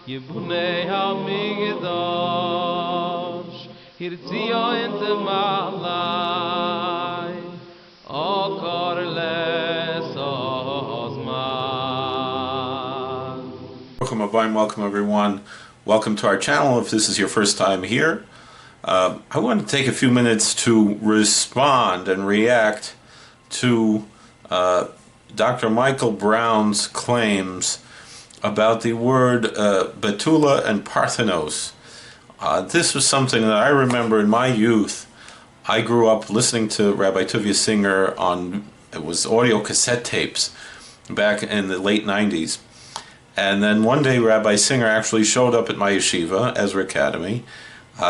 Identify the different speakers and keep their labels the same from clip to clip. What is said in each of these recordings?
Speaker 1: Yibunei HaMikdash Hirtzio inte malai Okor les ozman.
Speaker 2: Welcome, Rabbi. Welcome, everyone. Welcome to our channel. If this is your first time here, I want to take a few minutes to respond and react to Dr. Michael Brown's claims about the word Betula and Parthenos. This was something that I remember in my youth. I grew up listening to Rabbi Tovia Singer on, it was audio cassette tapes back in the late 90s. And then one day Rabbi Singer actually showed up at my yeshiva, Ezra Academy,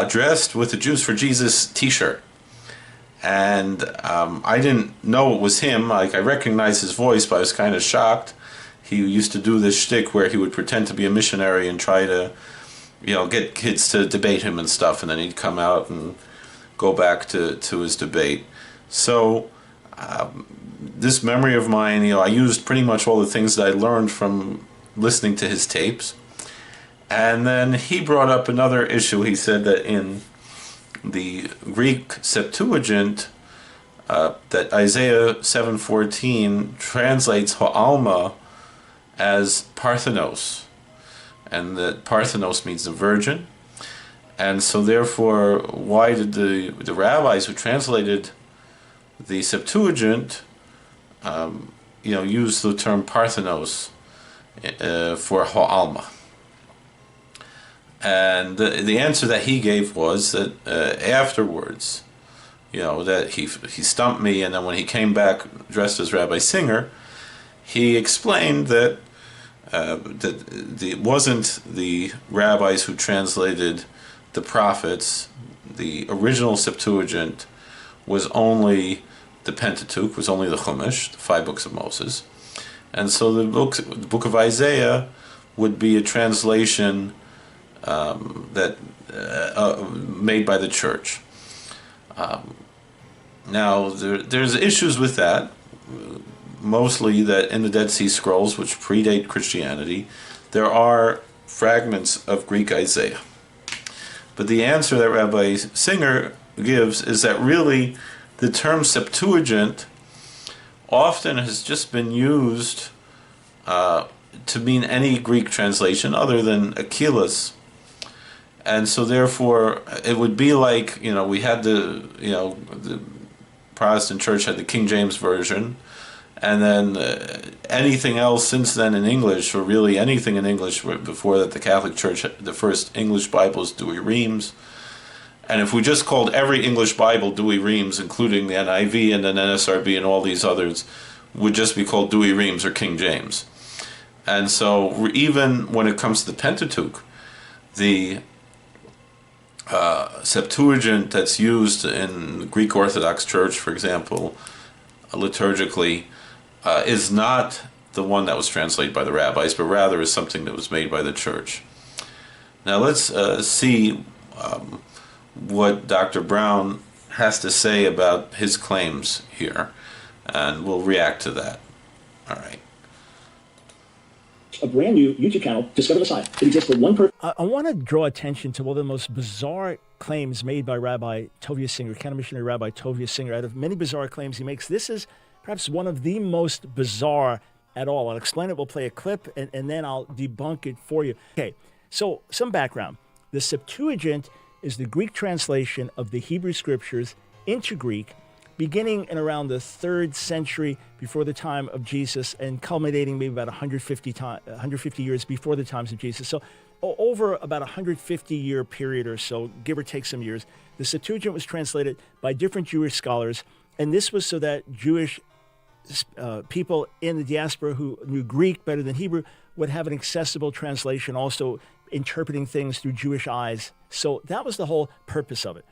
Speaker 2: dressed with a Jews for Jesus t-shirt. And I didn't know it was him. Like, I recognized his voice, but I was kind of shocked. He used to do this shtick where he would pretend to be a missionary and try to, get kids to debate him and stuff, and then he'd come out and go back to his debate. So this memory of mine, I used pretty much all the things that I learned from listening to his tapes. And then he brought up another issue. He said that in the Greek Septuagint, that Isaiah 7:14 translates Ha'alma as Parthenos, and that Parthenos means the virgin. And so therefore, why did the rabbis who translated the Septuagint use the term Parthenos for Ha'alma? And the answer that he gave was that afterwards, that he stumped me, and then when he came back dressed as Rabbi Singer, he explained that it wasn't the rabbis who translated the prophets. The original Septuagint was only the Pentateuch, was only the Chumash, the 5 books of Moses. And so the book of Isaiah would be a translation made by the church. Now, there's issues with that, mostly that in the Dead Sea Scrolls, which predate Christianity, there are fragments of Greek Isaiah. But the answer that Rabbi Singer gives is that really the term Septuagint often has just been used to mean any Greek translation other than Aquila's. And so therefore it would be like, we had the Protestant church had the King James Version, and then anything else since then in English, or really anything in English before that, the Catholic Church, the first English Bible is Douay Rheims. And if we just called every English Bible Douay Rheims, including the NIV and then NSRB and all these others, would just be called Douay Rheims or King James. And so even when it comes to the Pentateuch, the Septuagint that's used in the Greek Orthodox Church, for example, liturgically, is not the one that was translated by the rabbis, but rather is something that was made by the church. Now let's see what Dr. Brown has to say about his claims here, and we'll react to that. All right.
Speaker 3: A brand new YouTube channel, Discover the Messiah. It exists for one person.
Speaker 4: I want to draw attention to one of the most bizarre claims made by Rabbi Tovia Singer, Canon Missionary Rabbi Tovia Singer. Out of many bizarre claims he makes, this is perhaps one of the most bizarre at all. I'll explain it. We'll play a clip, and then I'll debunk it for you. Okay, so some background. The Septuagint is the Greek translation of the Hebrew Scriptures into Greek, beginning in around the 3rd century before the time of Jesus and culminating maybe about 150 years before the times of Jesus. So over about a 150-year period or so, give or take some years, the Septuagint was translated by different Jewish scholars, and this was so that Jewish people in the diaspora who knew Greek better than Hebrew would have an accessible translation, also interpreting things through Jewish eyes. So that was the whole purpose of it.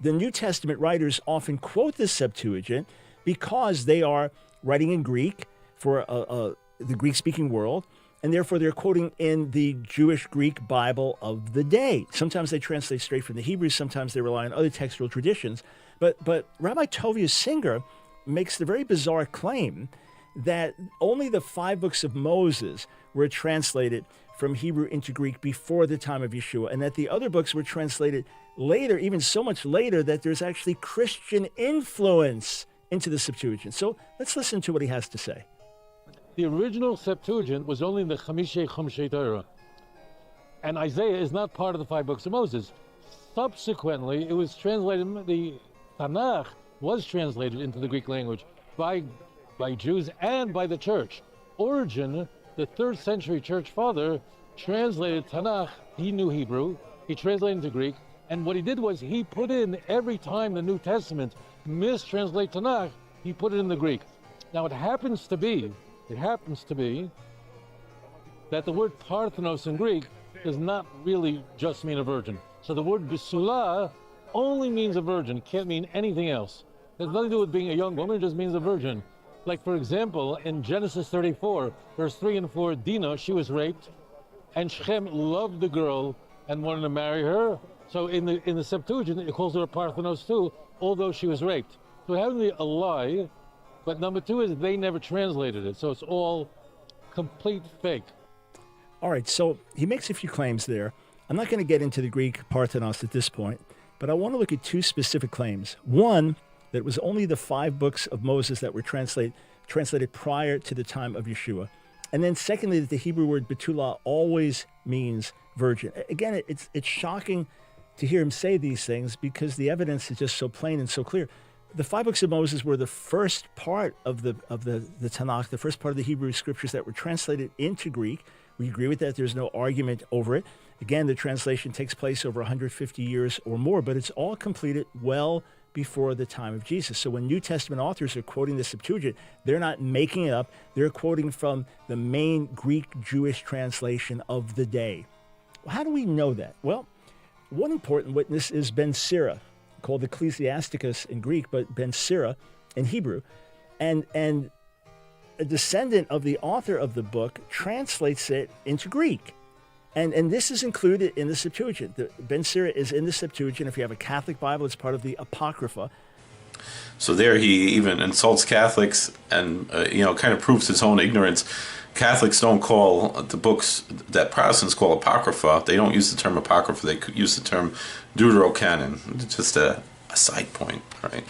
Speaker 4: The New Testament writers often quote the Septuagint because they are writing in Greek for the Greek-speaking world, and therefore they're quoting in the Jewish Greek Bible of the day. Sometimes they translate straight from the Hebrew, sometimes they rely on other textual traditions. But Rabbi Tovia Singer makes the very bizarre claim that only the 5 books of Moses were translated from Hebrew into Greek before the time of Yeshua, and that the other books were translated later, even so much later that there's actually Christian influence into the Septuagint. So let's listen to what he has to say.
Speaker 5: The original Septuagint was only in the Chumshei Torah, and Isaiah is not part of the 5 books of Moses. Subsequently, it was translated, the Tanakh was translated into the Greek language by Jews and by the church. Origen, the 3rd century church father, translated Tanakh. He knew Hebrew, he translated into Greek, and what he did was he put in, every time the New Testament mistranslates Tanakh, he put it in the Greek. Now it happens to be that the word Parthenos in Greek does not really just mean a virgin. So the word Bisula only means a virgin, can't mean anything else. It has nothing to do with being a young woman, it just means a virgin. Like, for example, in Genesis 34, verse 3 and 4, Dinah, she was raped, and Shechem loved the girl and wanted to marry her. So in the Septuagint, it calls her a Parthenos too, although she was raped. So it happened to be a lie, but number 2 is they never translated it, so it's all complete fake.
Speaker 4: All right, so he makes a few claims there. I'm not going to get into the Greek Parthenos at this point, but I want to look at 2 specific claims. One, that it was only the 5 books of Moses that were translated prior to the time of Yeshua. And then secondly, that the Hebrew word Betula always means virgin. Again, it's shocking to hear him say these things because the evidence is just so plain and so clear. The 5 books of Moses were the first part of the Tanakh, the first part of the Hebrew scriptures that were translated into Greek. We agree with that. There's no argument over it. Again, the translation takes place over 150 years or more, but it's all completed well before the time of Jesus. So when New Testament authors are quoting the Septuagint, they're not making it up. They're quoting from the main Greek Jewish translation of the day. Well, how do we know that? Well, one important witness is Ben Sira, called Ecclesiasticus in Greek, but Ben Sira in Hebrew. And a descendant of the author of the book translates it into Greek. And this is included in the Septuagint. Ben Sira is in the Septuagint. If you have a Catholic Bible, it's part of the Apocrypha.
Speaker 2: So there he even insults Catholics and, kind of proves his own ignorance. Catholics don't call the books that Protestants call Apocrypha. They don't use the term Apocrypha. They use the term Deuterocanon. It's just a side point, right?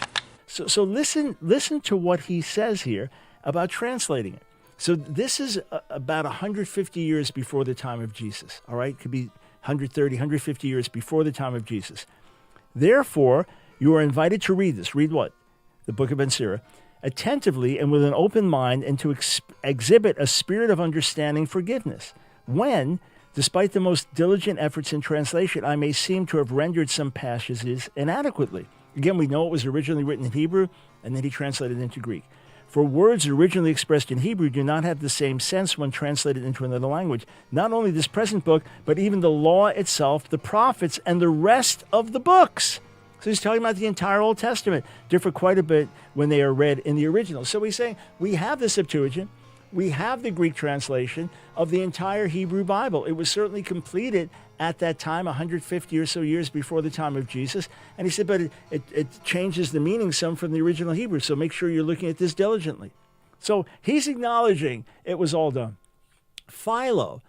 Speaker 2: So listen to what he says here about translating it. So this is about 150 years before the time of Jesus, all right? It could be 130, 150 years before the time of Jesus. Therefore, you are invited to read this. Read what? The book of Ben Sira. Attentively and with an open mind, and to exhibit a spirit of understanding forgiveness. When, despite the most diligent efforts in translation, I may seem to have rendered some passages inadequately. Again, we know it was originally written in Hebrew, and then he translated it into Greek. For words originally expressed in Hebrew do not have the same sense when translated into another language. Not only this present book, but even the law itself, the prophets, and the rest of the books. So he's talking about the entire Old Testament, differ quite a bit when they are read in the original. So he's saying we have the Septuagint, we have the Greek translation of the entire Hebrew Bible. It was certainly completed at that time, 150 or so years before the time of Jesus. And he said, but it changes the meaning some from the original Hebrew, so make sure you're looking at this diligently. So he's acknowledging it was all done. Philo,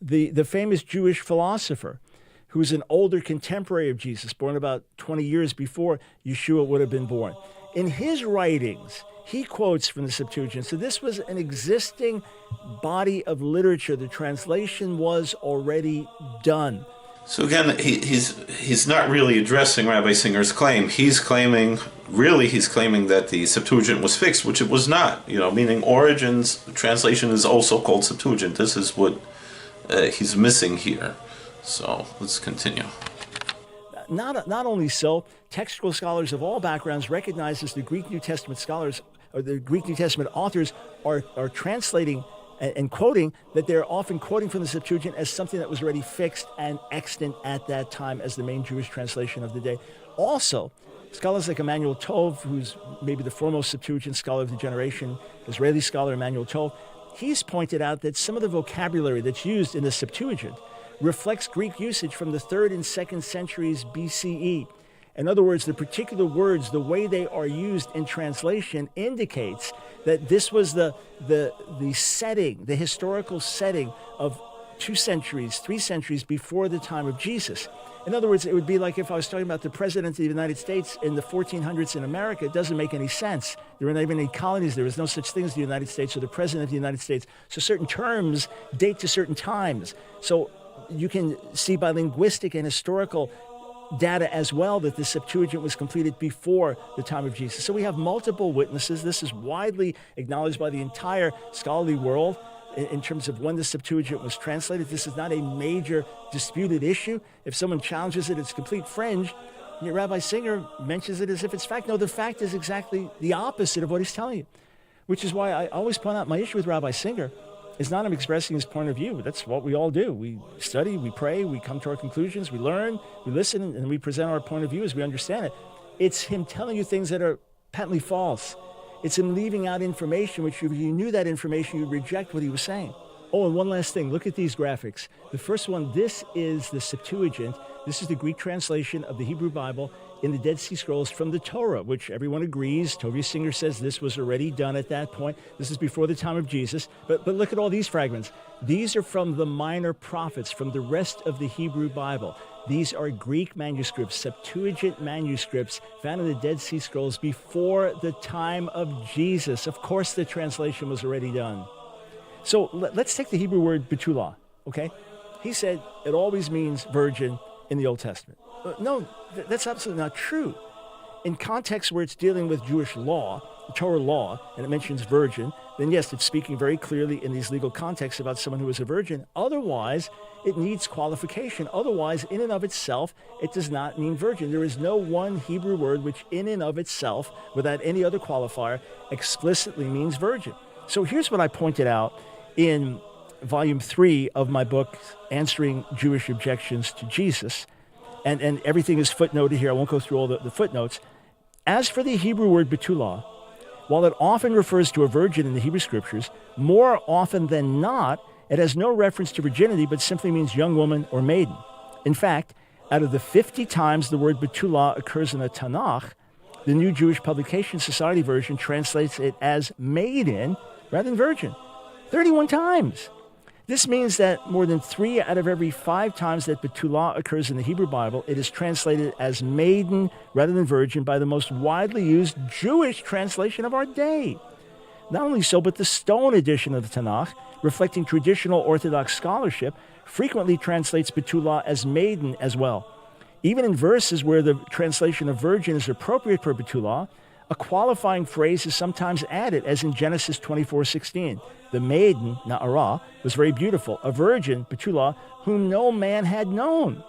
Speaker 2: the famous Jewish philosopher, who's an older contemporary of Jesus, born about 20 years before Yeshua would have been born. In his writings, he quotes from the Septuagint. So this was an existing body of literature. The translation was already done. So again, he's not really addressing Rabbi Singer's claim. He's claiming that the Septuagint was fixed, which it was not. Meaning Origen's translation is also called Septuagint. This is what he's missing here. So let's continue.
Speaker 4: Not only so, textual scholars of all backgrounds recognize as the Greek New Testament scholars or the Greek New Testament authors are translating and quoting, that they're often quoting from the Septuagint as something that was already fixed and extant at that time as the main Jewish translation of the day. Also, scholars like Emmanuel Tov, who's maybe the foremost Septuagint scholar of the generation, Israeli scholar Emmanuel Tov, he's pointed out that some of the vocabulary that's used in the Septuagint reflects Greek usage from the 3rd and 2nd centuries BCE. In other words, the particular words, the way they are used in translation indicates that this was the setting, the historical setting of 2 centuries, 3 centuries before the time of Jesus. In other words, it would be like if I was talking about the President of the United States in the 1400s in America. It doesn't make any sense. There were not even any colonies. There was no such thing as the United States or the President of the United States. So certain terms date to certain times. So you can see by linguistic and historical data as well that the Septuagint was completed before the time of Jesus. So we have multiple witnesses. This is widely acknowledged by the entire scholarly world in terms of when the Septuagint was translated. This is not a major disputed issue. If someone challenges it, it's complete fringe. And Rabbi Singer mentions it as if it's fact. No, the fact is exactly the opposite of what he's telling you, which is why I always point out my issue with Rabbi Singer is not him expressing his point of view. That's what we all do. We study, we pray, we come to our conclusions, we learn, we listen, and we present our point of view as we understand it. It's him telling you things that are patently false. It's him leaving out information, which if you knew that information, you'd reject what he was saying. Oh, and one last thing. Look at these graphics. The first one, this is the Septuagint. This is the Greek translation of the Hebrew Bible in the Dead Sea Scrolls from the Torah, which everyone agrees. Tovia Singer says this was already done at that point. This is before the time of Jesus. But look at all these fragments. These are from the minor prophets, from the rest of the Hebrew Bible. These are Greek manuscripts, Septuagint manuscripts found in the Dead Sea Scrolls before the time of Jesus. Of course, the translation was already done. So let's take the Hebrew word betulah, okay? He said it always means virgin in the Old Testament. No, that's absolutely not true. In context where it's dealing with Jewish law, Torah law, and it mentions virgin, then yes, it's speaking very clearly in these legal contexts about someone who is a virgin. Otherwise, it needs qualification. Otherwise, in and of itself, it does not mean virgin. There is no one Hebrew word which in and of itself, without any other qualifier, explicitly means virgin. So here's what I pointed out in volume 3 of my book, Answering Jewish Objections to Jesus. And everything is footnoted here. I won't go through all the footnotes. As for the Hebrew word betulah, while it often refers to a virgin in the Hebrew Scriptures, more often than not, it has no reference to virginity, but simply means young woman or maiden. In fact, out of the 50 times the word betulah occurs in the Tanakh, the New Jewish Publication Society version translates it as maiden rather than virgin. 31 times. This means that more than 3 out of every 5 times that betulah occurs in the Hebrew Bible, it is translated as maiden rather than virgin by the most widely used Jewish translation of our day. Not only so, but the Stone edition of the Tanakh, reflecting traditional Orthodox scholarship, frequently translates betulah as maiden as well. Even in verses where the translation of virgin is appropriate for betulah, a qualifying phrase is sometimes added, as in Genesis 24:16. The maiden, Na'arah, was very beautiful, a virgin, betulah, whom no man had known.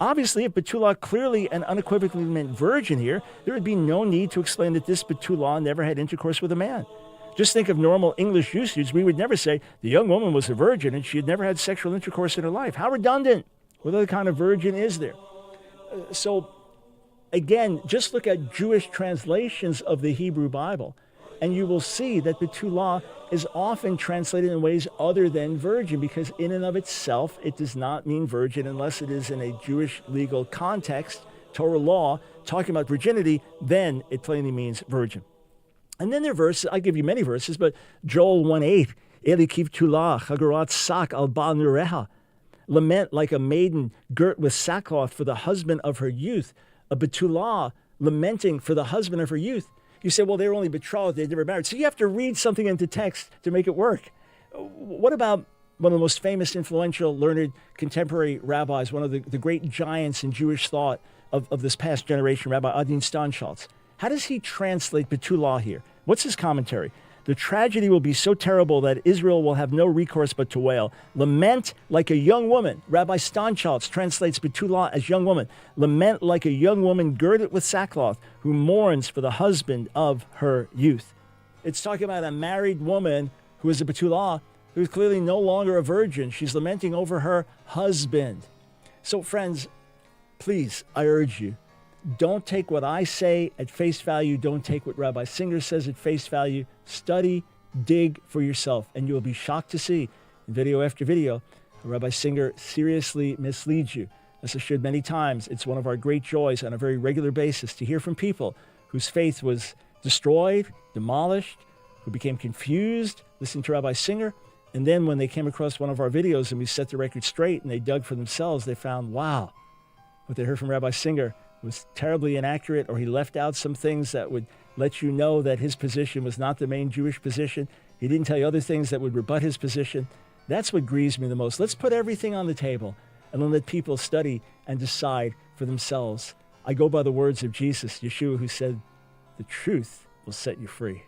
Speaker 4: Obviously, if betulah clearly and unequivocally meant virgin here, there would be no need to explain that this betulah never had intercourse with a man. Just think of normal English usage. We would never say the young woman was a virgin and she had never had sexual intercourse in her life. How redundant. What other kind of virgin is there? Again, just look at Jewish translations of the Hebrew Bible, and you will see that betulah is often translated in ways other than virgin, because in and of itself, it does not mean virgin unless it is in a Jewish legal context, Torah law, talking about virginity, then it plainly means virgin. And then there are verses, I'll give you many verses, but Joel 1:8, Eli kivtulah, chagurat sak al ba nureha, lament like a maiden girt with sackcloth for the husband of her youth. A betulah lamenting for the husband of her youth. You say, well, they were only betrothed, they never married. So you have to read something into text to make it work. What about one of the most famous, influential, learned, contemporary rabbis, one of the great giants in Jewish thought of this past generation, Rabbi Adin Steinschaltz? How does he translate betulah here? What's his commentary? The tragedy will be so terrible that Israel will have no recourse but to wail. Lament like a young woman. Rabbi Steinschaltz translates betulah as young woman. Lament like a young woman girded with sackcloth who mourns for the husband of her youth. It's talking about a married woman who is a betulah, who is clearly no longer a virgin. She's lamenting over her husband. So friends, please, I urge you, don't take what I say at face value. Don't take what Rabbi Singer says at face value. Study, dig for yourself, and you will be shocked to see in video after video how Rabbi Singer seriously misleads you. As I shared many times, it's one of our great joys on a very regular basis to hear from people whose faith was destroyed, demolished, who became confused, listening to Rabbi Singer, And then when they came across one of our videos and we set the record straight and they dug for themselves, they found, wow, what they heard from Rabbi Singer was terribly inaccurate, or he left out some things that would let you know that his position was not the main Jewish position. He didn't tell you other things that would rebut his position. That's what grieves me the most. Let's put everything on the table and then let people study and decide for themselves. I go by the words of Jesus, Yeshua, who said, the truth will set you free.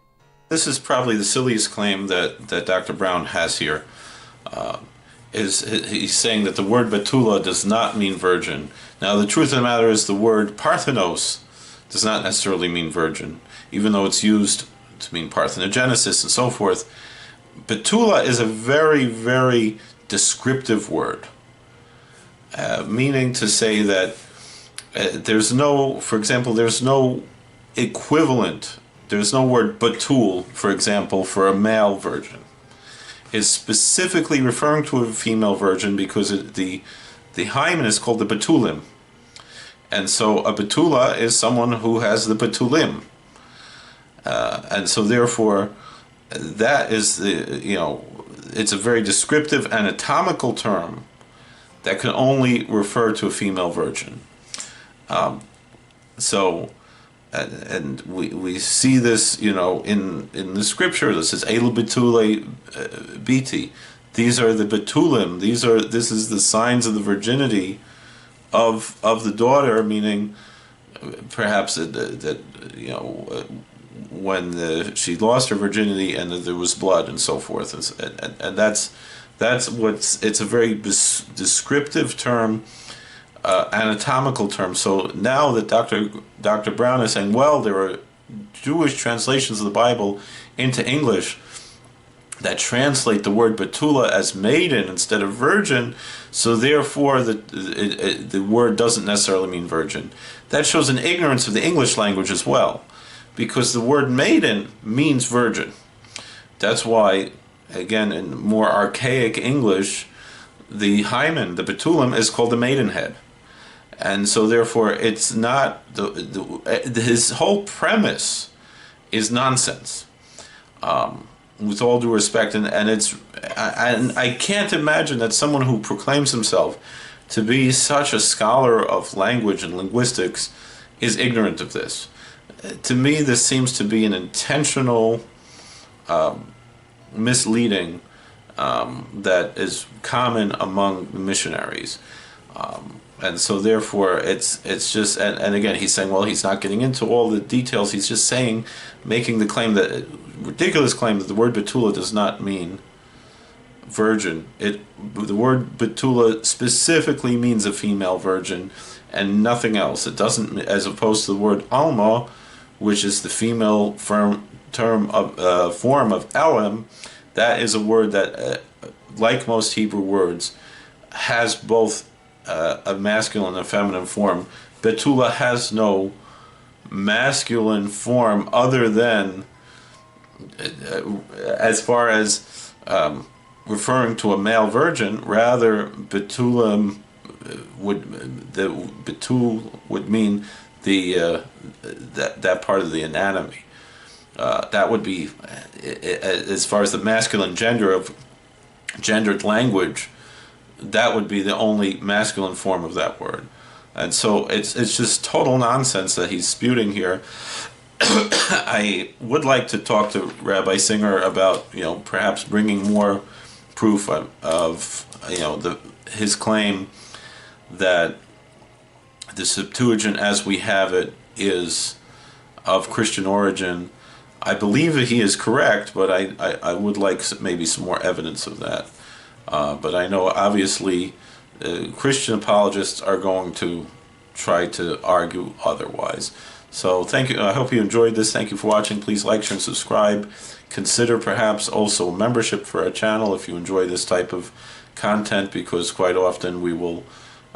Speaker 2: This is probably the silliest claim that Dr. Brown has here. He's saying that the word betula does not mean virgin. Now, the truth of the matter is the word parthenos does not necessarily mean virgin, even though it's used to mean parthenogenesis and so forth. Betula is a very, very descriptive word, meaning to say that there's no, for example, there's no equivalent. There's no word batul, for example, for a male virgin. Is specifically referring to a female virgin because the hymen is called the betulim. And so a betula is someone who has the betulim. And so therefore, that is it's a very descriptive anatomical term that can only refer to a female virgin. And we see this, in the scripture. This says Elu betule biti. These are the betulim. This is the signs of the virginity of the daughter, meaning perhaps that when she lost her virginity and there was blood and so forth, and that's it's a very descriptive term. Anatomical term. So now that Dr. Brown is saying, well, there are Jewish translations of the Bible into English that translate the word betula as maiden instead of virgin, so therefore the word doesn't necessarily mean virgin. That shows an ignorance of the English language as well, because the word maiden means virgin. That's why, again, in more archaic English, the hymen, the betulim, is called the maidenhead. And so therefore it's not, his whole premise is nonsense, with all due respect, and I can't imagine that someone who proclaims himself to be such a scholar of language and linguistics is ignorant of this. To me, this seems to be an intentional misleading that is common among missionaries. And so therefore it's just, and again, he's saying, well, he's not getting into all the details. He's just saying, making the claim, that ridiculous claim, that the word betula does not mean virgin. The word betula specifically means a female virgin and nothing else. It doesn't, as opposed to the word alma, which is the female form of elam. That is a word that, like most Hebrew words, has both a masculine and feminine form. Betula has no masculine form other than, as far as referring to a male virgin. Rather, betul would mean that part of the anatomy. That would be, as far as the masculine gender of gendered language, that would be the only masculine form of that word. And so it's just total nonsense that he's spewing here. I would like to talk to Rabbi Singer about, perhaps bringing more proof of his claim that the Septuagint as we have it is of Christian origin. I believe that he is correct, but I would like maybe some more evidence of that. But I know obviously Christian apologists are going to try to argue otherwise. So thank you. I hope you enjoyed this. Thank you for watching. Please like, share, and subscribe. Consider perhaps also membership for our channel if you enjoy this type of content, because quite often we will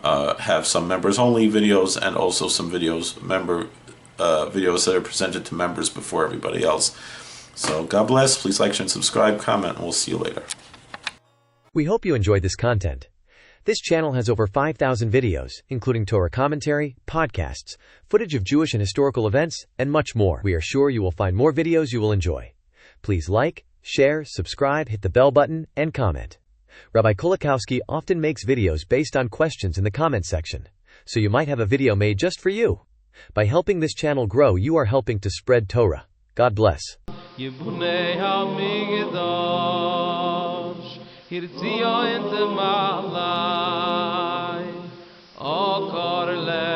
Speaker 2: have some members-only videos and also some videos that are presented to members before everybody else. So God bless. Please like, share, and subscribe, comment, and we'll see you later.
Speaker 6: We hope you enjoyed this content. This channel has over 5,000 videos, including Torah commentary, podcasts, footage of Jewish and historical events, and much more. We are sure you will find more videos you will enjoy. Please like, share, subscribe, hit the bell button, and comment. Rabbi Kolakowski often makes videos based on questions in the comment section, so you might have a video made just for you. By helping this channel grow, you are helping to spread Torah. God bless.
Speaker 1: Yibunei HaMikdash, Hirtzio in the Malai, O Korle.